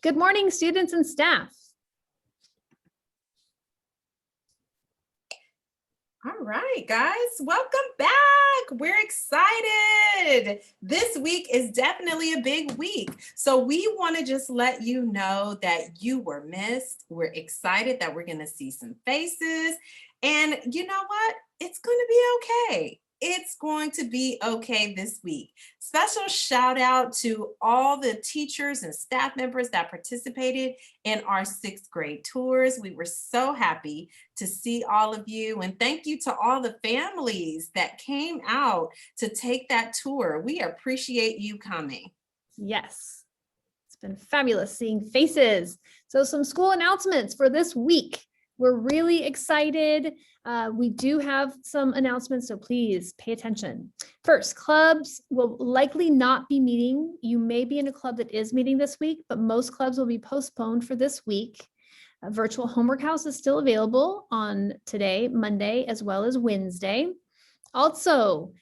Good morning, students and staff. All right, guys, welcome back. We're excited. This week is definitely a big week. So we want to just let you know that you were missed. We're excited that we're going to see some faces. And you know what? It's going to be okay. It's going to be okay this week. Special shout out to all the teachers and staff members that participated in our 6th grade tours. We were so happy to see all of you. And thank you to all the families that came out to take that tour. We appreciate you coming. Yes, it's been fabulous seeing faces. So some school announcements for this week. We're really excited. We do have some announcements, so please pay attention. First, clubs will likely not be meeting. You may be in a club that is meeting this week, but most clubs will be postponed for this week. A virtual homework house is still available on today, Monday, as well as Wednesday. Also,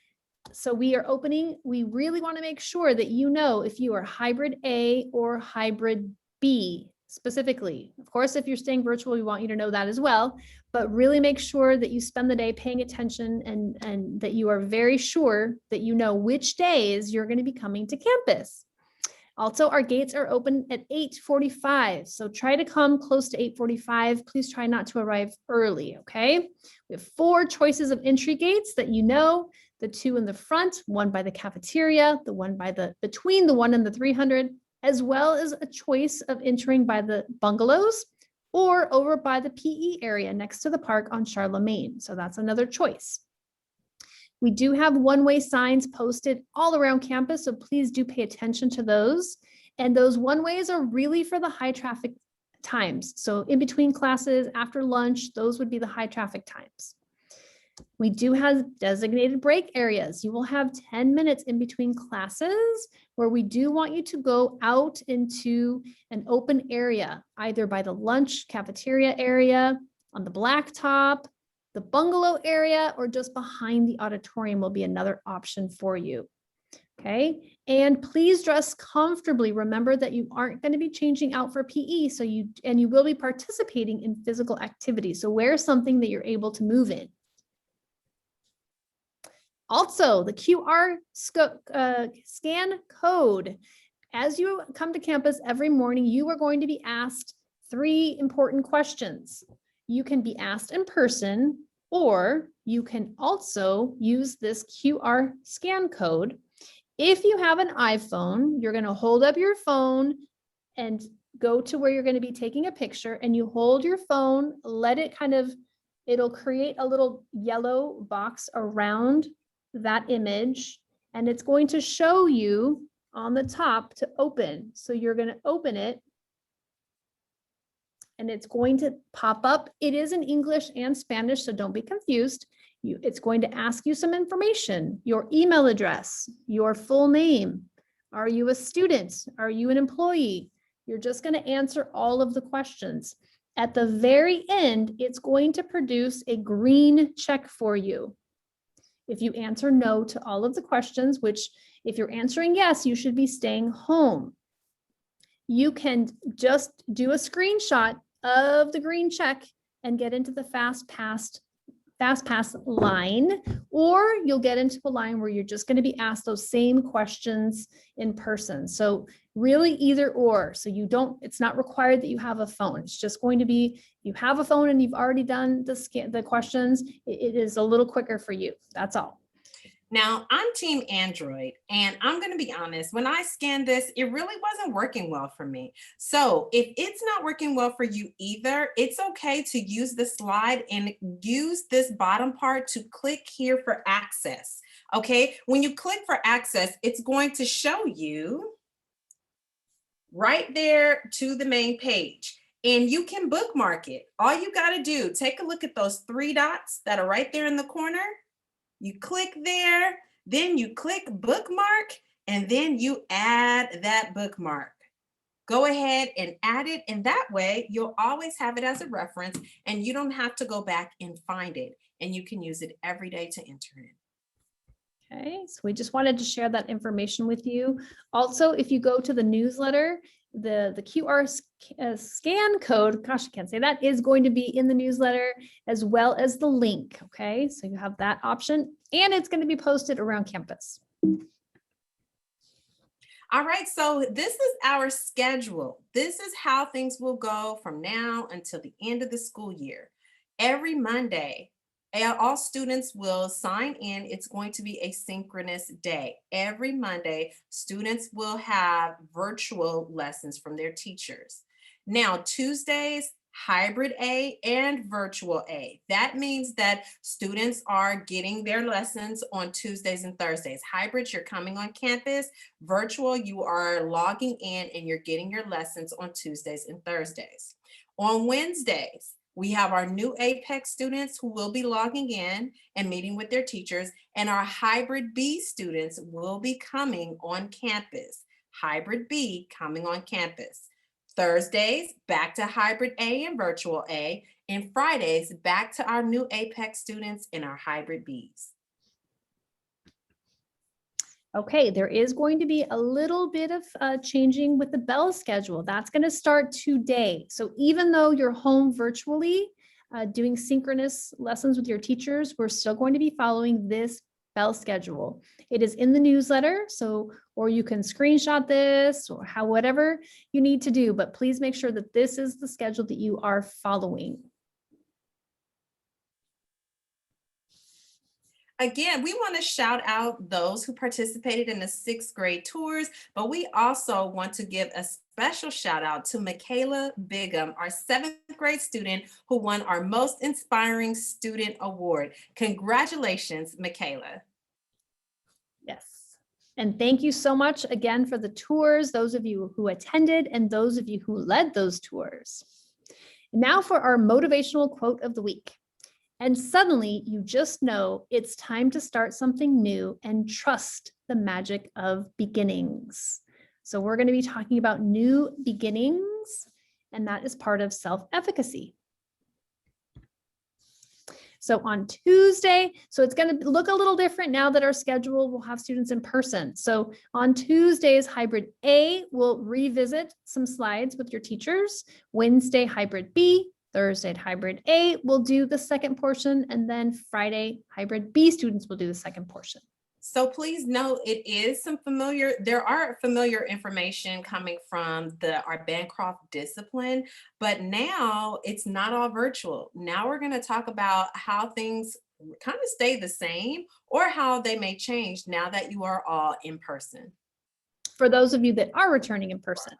so we really want to make sure that you know if you are hybrid A or hybrid B specifically. Of course, if you're staying virtual, we want you to know that as well, but really make sure that you spend the day paying attention and that you are very sure that you know which days you're going to be coming to campus. Also, our gates are open at 8:45, so try to come close to 8:45. Please try not to arrive early, okay? We have 4 choices of entry gates that you know, the 2 in the front, one by the cafeteria, the one between the 1 and the 300, as well as a choice of entering by the bungalows or over by the PE area next to the park on Charlemagne. So that's another choice. We do have one-way signs posted all around campus, so please do pay attention to those. And those one-ways are really for the high traffic times. So in between classes, after lunch, those would be the high traffic times. We do have designated break areas. You will have 10 minutes in between classes where we do want you to go out into an open area, either by the lunch cafeteria area, on the blacktop, the bungalow area, or just behind the auditorium will be another option for you. Okay, and please dress comfortably. Remember that you aren't going to be changing out for PE, so you will be participating in physical activity. So wear something that you're able to move in. Also, the QR scan code. As you come to campus every morning, you are going to be asked 3 important questions. You can be asked in person, or you can also use this QR scan code. If you have an iPhone, you're going to hold up your phone and go to where you're going to be taking a picture, and you hold your phone, let it it'll create a little yellow box around that image, and it's going to show you on the top to open. So you're going to open it, and it's going to pop up. It is in English and Spanish, so don't be confused. It's going to ask you some information, your email address, your full name. Are you a student? Are you an employee? You're just going to answer all of the questions. At the very end, it's going to produce a green check for you. If you answer no to all of the questions, which if you're answering yes, you should be staying home. You can just do a screenshot of the green check and get into the fast pass line, or you'll get into a line where you're just going to be asked those same questions in person. So really either or. So it's not required that you have a phone. It's just going to be, you have a phone and you've already done the questions. It is a little quicker for you. That's all. Now, I'm team Android, and I'm going to be honest, when I scanned this, it really wasn't working well for me. So if it's not working well for you either, it's okay to use the slide and use this bottom part to click here for access. Okay, when you click for access, it's going to show you right there to the main page. And you can bookmark it. All you got to do, take a look at those 3 dots that are right there in the corner. You click there, then you click bookmark, and then you add that bookmark. Go ahead and add it, and that way you'll always have it as a reference, and you don't have to go back and find it, and you can use it every day to enter it. Okay, so we just wanted to share that information with you. Also, if you go to the newsletter, the QR scan code, gosh, I can't say that, is going to be in the newsletter as well as the link. Okay, so you have that option and it's going to be posted around campus. All right, so this is our schedule. This is how things will go from now until the end of the school year. Every Monday, all students will sign in. It's going to be a synchronous day. Every Monday, students will have virtual lessons from their teachers. Now, Tuesdays, hybrid A and virtual A. That means that students are getting their lessons on Tuesdays and Thursdays. Hybrid, you're coming on campus. Virtual, you are logging in and you're getting your lessons on Tuesdays and Thursdays. On Wednesdays, we have our new APEX students who will be logging in and meeting with their teachers, and our hybrid B students will be coming on campus. Hybrid B coming on campus. Thursdays, back to hybrid A and virtual A, and Fridays, back to our new APEX students and our hybrid Bs. Okay, there is going to be a little bit of changing with the bell schedule. That's going to start today. So even though you're home virtually doing synchronous lessons with your teachers, we're still going to be following this bell schedule. It is in the newsletter, so or you can screenshot this or whatever you need to do, but please make sure that this is the schedule that you are following. Again, we want to shout out those who participated in the 6th grade tours, but we also want to give a special shout out to Michaela Bigham, our 7th grade student who won our Most Inspiring Student Award. Congratulations, Michaela. Yes. And thank you so much again for the tours, those of you who attended and those of you who led those tours. Now for our motivational quote of the week. And suddenly you just know it's time to start something new and trust the magic of beginnings. So we're going to be talking about new beginnings, and that is part of self-efficacy. So on Tuesday, so it's going to look a little different now that our schedule will have students in person. So on Tuesdays, hybrid A will revisit some slides with your teachers. Wednesday, hybrid B. Thursday, hybrid A will do the second portion, and then Friday, hybrid B students will do the second portion. So please note, there are familiar information coming from our Bancroft discipline, but now it's not all virtual. Now we're going to talk about how things kind of stay the same or how they may change now that you are all in person. For those of you that are returning in person.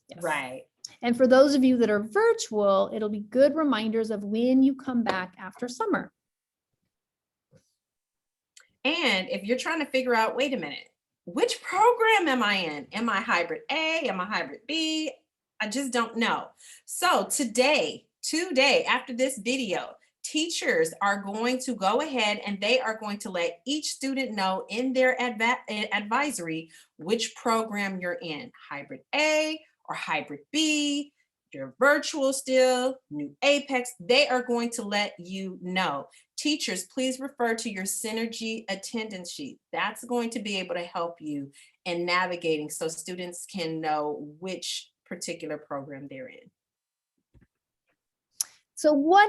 Yes. Right. And for those of you that are virtual, it'll be good reminders of when you come back after summer. And if you're trying to figure out, wait a minute, which program am I in? Am I hybrid A? Am I hybrid B? I just don't know. So today, after this video, teachers are going to go ahead and they are going to let each student know in their advisory which program you're in, hybrid A or hybrid B, you're virtual still, new APEX, they are going to let you know. Teachers, please refer to your Synergy attendance sheet. That's going to be able to help you in navigating so students can know which particular program they're in. So what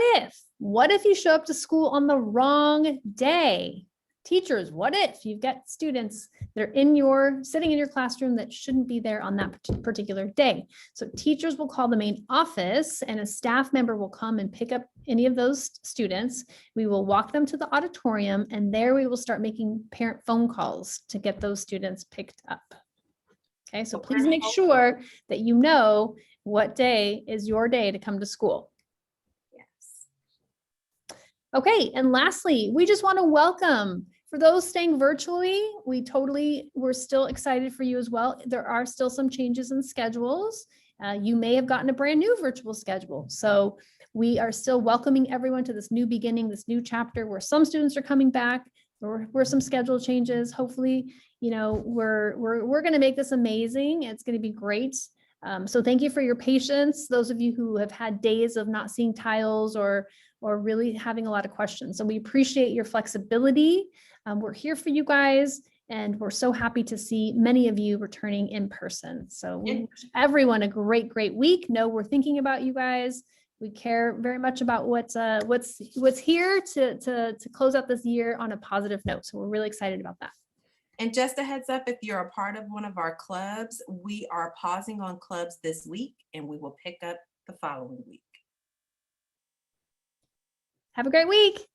if you show up to school on the wrong day? Teachers, what if you've got students that are sitting in your classroom that shouldn't be there on that particular day? So teachers will call the main office and a staff member will come and pick up any of those students. We will walk them to the auditorium and there we will start making parent phone calls to get those students picked up. Okay, so please make sure that you know what day is your day to come to school. Okay, and lastly, we just want to welcome, for those staying virtually, we're still excited for you as well. There are still some changes in schedules. You may have gotten a brand new virtual schedule. So we are still welcoming everyone to this new beginning, this new chapter where some students are coming back, where some schedule changes. Hopefully, we're going to make this amazing. It's going to be great. So thank you for your patience. Those of you who have had days of not seeing tiles or really having a lot of questions. So we appreciate your flexibility. We're here for you guys, and we're so happy to see many of you returning in person. So we And- wish everyone a great week. Know we're thinking about you guys. We care very much about what's here to close out this year on a positive note. So we're really excited about that. And just a heads up, if you're a part of one of our clubs, we are pausing on clubs this week and we will pick up the following week. Have a great week.